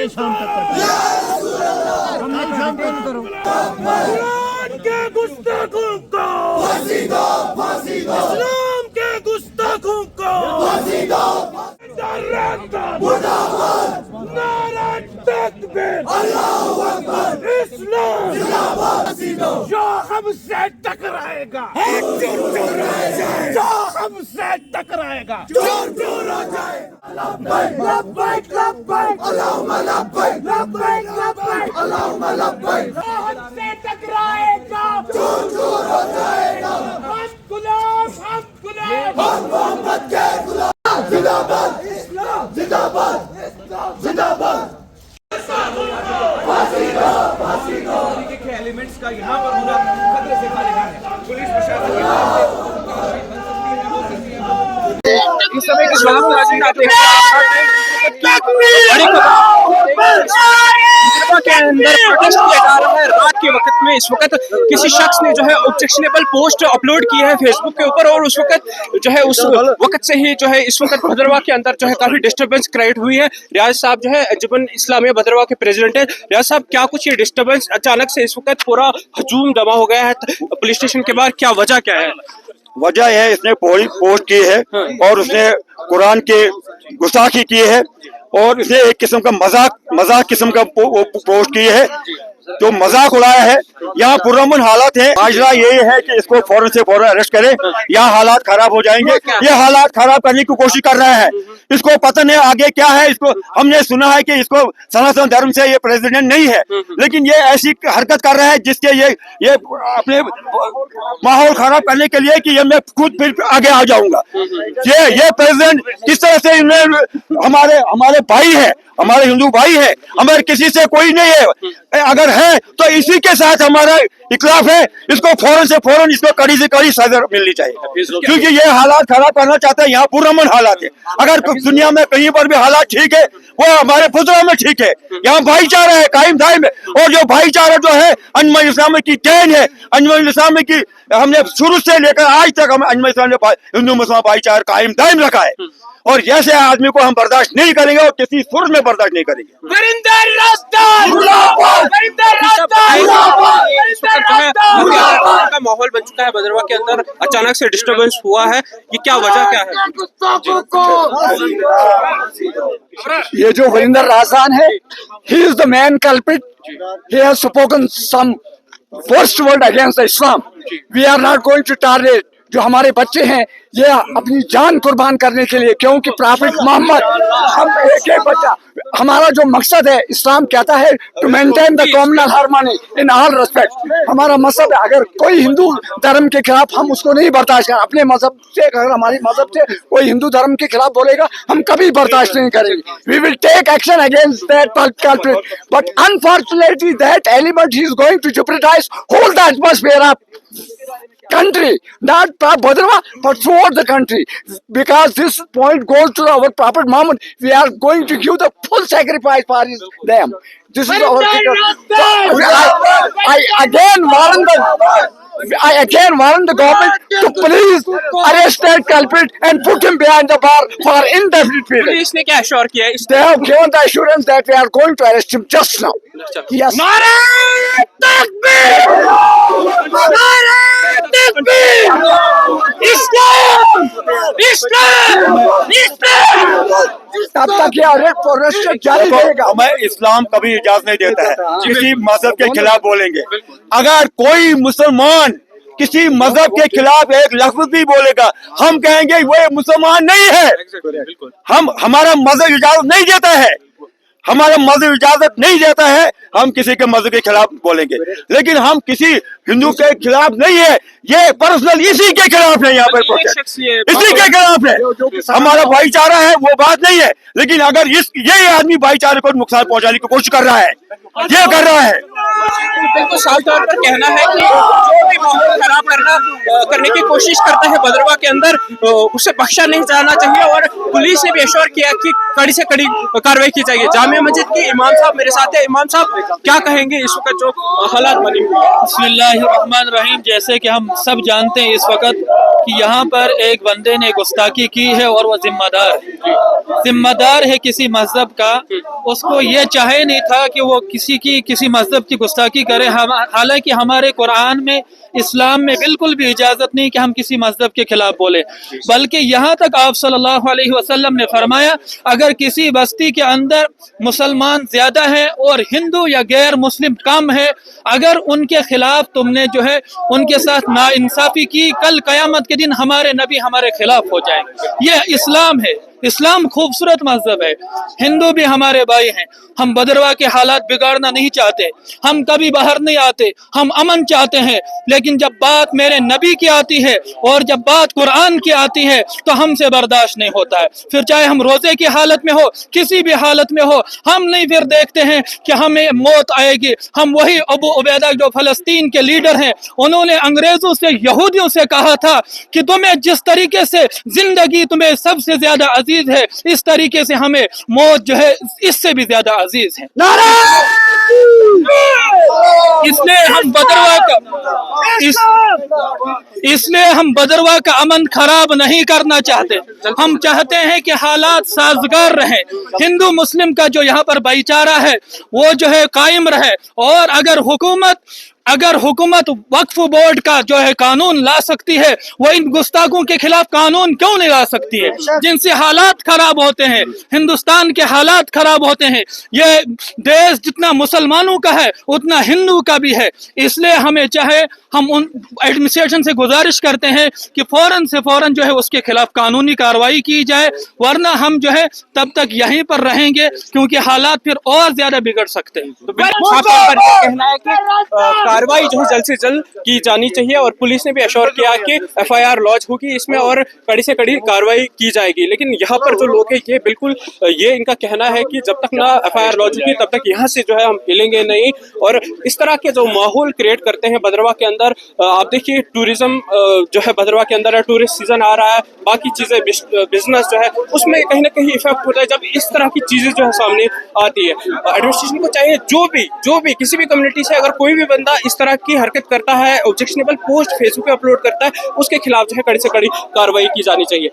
शाम तक हम नहीं शाम तक करो के गुस्ताखों को फांसी दो, फांसी दो। इस्लाम के गुस्ताखों को फांसी दो। मुर्दाबाद, नारा तकबीर, अल्लाहू अकबर, इस्लाम जिंदाबाद। फांसी दो। जो हमसे टकराएगा चूर चूर रह जाए, जो हमसे टकराएगा चूर चूर हो जाए। लब्बैक लब्बैक लब्बैक अल्लाहुम्मा लब्बैक लब्बैक लब्बैक अल्लाहुम्मा लब्बैक। जो हमसे टकराएगा चूर चूर हो जाएगा। हम गुलाम, हम गुलाम, हम मोहम्मद के गुलाम। जिंदाबाद इस्लाम, जिंदाबाद इस्लाम, जिंदाबाद। फांसी दो, फांसी दो। के एलिमेंट्स का यहाँ पर होना खतरे से खाली है। पुलिस प्रशासन इस समय के इस्लाम आते के अंदर प्रोटेस्ट किया जा रहा है रात के वक्त में। इस वक्त किसी शख्स ने जो है ऑब्जेक्शनेबल पोस्ट अपलोड की है फेसबुक के ऊपर, और उस वक्त जो है उस वक्त से ही जो है इस वक्त भद्रवाह के अंदर जो है काफी डिस्टर्बेंस क्रिएट हुई है। रियाज साहब जो है अंजुमन इस्लामिया भद्रवाह के प्रेसिडेंट है। रियाज साहब, क्या कुछ ये डिस्टर्बेंस अचानक से इस वक्त पूरा हजूम जमा हो गया है पुलिस स्टेशन के बाहर, क्या वजह क्या है? वजह है इसने पोस्ट की है और उसने कुरान के गुस्ताखी की है और उसने एक किस्म का मजाक किस्म का पोस्ट की है, जो मजाक उड़ाया है। यहाँ पुरअमन हालात है, माजरा यही है कि इसको फौरन से फौरन अरेस्ट करें, यहाँ हालात खराब हो जाएंगे। ये हालात खराब करने की कोशिश कर रहा है, इसको पता नहीं आगे क्या है। इसको हमने सुना है कि इसको सनातन धर्म से ये प्रेसिडेंट नहीं है, लेकिन ये ऐसी हरकत कर रहा है जिसके ये अपने माहौल खराब करने के लिए कि ये मैं खुद फिर आगे आ जाऊंगा। ये प्रेसिडेंट किस तरह से हमारे भाई है, हमारे हिंदू भाई है, हमारे किसी से कोई नहीं है। अगर है तो इसी के साथ हमारा इख्लाफ है। इसको फौरन से फौरन इसको कड़ी से कड़ी सजा मिलनी चाहिए, क्योंकि ये हालात खराब करना चाहता है। यहाँ पुरअमन हालात है, अगर दुनिया में कहीं पर भी हालात ठीक है वो हमारे पुतरा में ठीक है। यहाँ भाईचारा है, कायम दायम है, और जो भाईचारा जो है अंजुमन इस्लामी की देन है। अंजुमन इस्लामी की हमने शुरू से लेकर आज तक हम अंजुमन इस्लामी ने हिंदू मुसलमान भाईचारा कायम दायम रखा है, और जैसे आदमी को हम बर्दाश्त नहीं करेंगे और किसी सूरत में बर्दाश्त नहीं करेंगे। का माहौल बन चुका है भद्रवाह के अंदर, अचानक से डिस्टर्बेंस हुआ है, ये क्या वजह क्या है? ये जो वरिंदर राजदान है, he is the main culprit. He has spoken some worst word against Islam. We are not going to tolerate. जो हमारे बच्चे हैं ये अपनी जान कुर्बान करने के लिए, क्योंकि प्रॉफिट मोहम्मद, हम एक बच्चा, हमारा जो मकसद है, इस्लाम कहता है to maintain the communal harmony in all respect. हमारा मजहब है, अगर कोई हिंदू धर्म के खिलाफ हम उसको नहीं बर्दाश्त करें, अपने मजहब से अगर हमारे मजहब से कोई हिंदू धर्म के खिलाफ बोलेगा हम कभी बर्दाश्त नहीं करेंगे। We will take action against that culprit, but unfortunately that element is going to jeopardize whole the atmosphere of country, not Bhadrava, but throughout the country. Because this point goes to our Prophet Muhammad, we are going to give the full sacrifice for them. This is our I again warn the government to please arrest that culprit and put him behind the bar for indefinite period. Police ने क्या assure किया है? They have given the assurance that we are going to arrest him just now. Yes. नारे तकबीर, नारे तकबीर, इस्लाम, इस्लाम, इस्लाम। तब तक ये अरेस्ट फॉरेस्ट जारी रहेगा। हमें इस्लाम कभी इजाजत नहीं देता है किसी मजहब के खिलाफ बोलेंगे। अगर कोई मुसलमान किसी मजहब के खिलाफ एक लफ्ज भी बोलेगा, हम कहेंगे वो मुसलमान नहीं है। हमारा मजहब इजाजत नहीं देता है, हमारा मजहब इजाजत नहीं देता है हम किसी के मजहब के खिलाफ बोलेंगे। लेकिन हम किसी हिंदू के खिलाफ नहीं है, ये पर्सनल इसी के खिलाफ है, यहाँ पर प्रोटेस्ट इसी के खिलाफ है। हमारा भाईचारा है वो बात नहीं है, लेकिन अगर ये आदमी भाईचारे को नुकसान पहुंचाने की कोशिश कर रहा है, ये कर रहा है। बिल्कुल साफ तौर पर कहना है कि जो भी करने की कोशिश करता है बदरवा के अंदर, उसे बख्शा नहीं जाना चाहिए और पुलिस ने भी एश्योर किया कि कड़ी से कड़ी कार्रवाई की जाएगी। जामिया मस्जिद के इमाम साहब मेरे साथ है। इमाम साहब, क्या कहेंगे इस वक्त जो हालात बनी हुई है? बिस्मिल्लाहिर्रहमानिर्रहीम। जैसे कि हम सब जानते हैं इस वक्त कि यहाँ पर एक बंदे ने गुस्ताखी की है और वो जिम्मेदार है किसी मजहब का। उसको ये चाहे नहीं था कि वो किसी मजहब की गुस्ताखी करे। हालांकि हमारे कुरान में, इस्लाम में बिल्कुल भी इजाजत नहीं कि हम किसी मजहब के खिलाफ बोले, बल्कि यहाँ तक आप सल्लल्लाहु अलैहि वसल्लम ने फरमाया, अगर किसी बस्ती के अंदर मुसलमान ज्यादा है और हिंदू या गैर मुस्लिम कम है, अगर उनके खिलाफ तुमने जो है उनके साथ नाइंसाफी की, कल कयामत के दिन हमारे नबी हमारे खिलाफ हो जाएंगे। ये इस्लाम है। इस्लाम खूबसूरत मजहब है। हिंदू भी हमारे भाई हैं। हम बदरवा के हालात बिगाड़ना नहीं चाहते, हम कभी बाहर नहीं आते, हम अमन चाहते हैं। लेकिन जब बात मेरे नबी की आती है और जब बात कुरान की आती है तो हमसे बर्दाश्त नहीं होता है। फिर चाहे हम रोजे की हालत में हो, किसी भी हालत में हो, हम नहीं फिर देखते हैं कि हमें मौत आएगी। हम वही अबू उबैदा जो फलस्तीन के लीडर हैं, उन्होंने अंग्रेजों से, यहूदियों से कहा था कि तुम्हें जिस तरीके से जिंदगी तुम्हें सबसे ज्यादा अजीज है, इस तरीके से हमें मौत जो है इससे भी ज्यादा अजीज है। इसलिए हम बदरवा का अमन खराब नहीं करना चाहते। हम चाहते हैं कि हालात साजगार रहे, हिंदू मुस्लिम का जो यहाँ पर भाईचारा है वो जो है कायम रहे। और अगर हुकूमत वक्फ बोर्ड का जो है कानून ला सकती है, वो इन गुस्ताखों के खिलाफ कानून क्यों नहीं ला सकती है, जिनसे हालात खराब होते हैं, हिंदुस्तान के हालात खराब होते हैं। ये देश जितना मुसलमानों का है उतना हिंदू का भी है। इसलिए हमें चाहे, हम उन एडमिनिस्ट्रेशन से गुजारिश करते हैं कि फौरन से फौरन जो है उसके खिलाफ कानूनी कार्रवाई की जाए, वरना हम जो है तब तक यहीं पर रहेंगे, क्योंकि हालात फिर और ज्यादा बिगड़ सकते हैं। तो बिल्कुल कहना है कि कार्रवाई जो है जल्द से जल्द की जानी चाहिए और पुलिस ने भी एश्योर किया कि FIR लॉन्च होगी इसमें और कड़ी से कड़ी कार्रवाई की जाएगी। लेकिन यहाँ पर जो लोग हैं ये बिल्कुल, ये इनका कहना है कि जब तक ना FIR लॉन्च होगी तब तक यहाँ से जो है हम हिलेंगे नहीं। और इस तरह के जो माहौल क्रिएट करते हैं बदरवा के अंदर, आप देखिए टूरिज्म जो है बदरवा के अंदर है, टूरिस्ट सीजन आ रहा है, बाकी चीजें बिजनेस जो है उसमें कहीं ना कहीं इफेक्ट होता है जब इस तरह की चीजें जो है सामने आती है। एडमिनिस्ट्रेशन को चाहिए जो भी किसी भी कम्युनिटी से अगर कोई भी बंदा इस तरह की हरकत करता है, ऑब्जेक्शनेबल पोस्ट फेसबुक पे अपलोड करता है, उसके खिलाफ जो है कड़ी से कड़ी कार्रवाई की जानी चाहिए।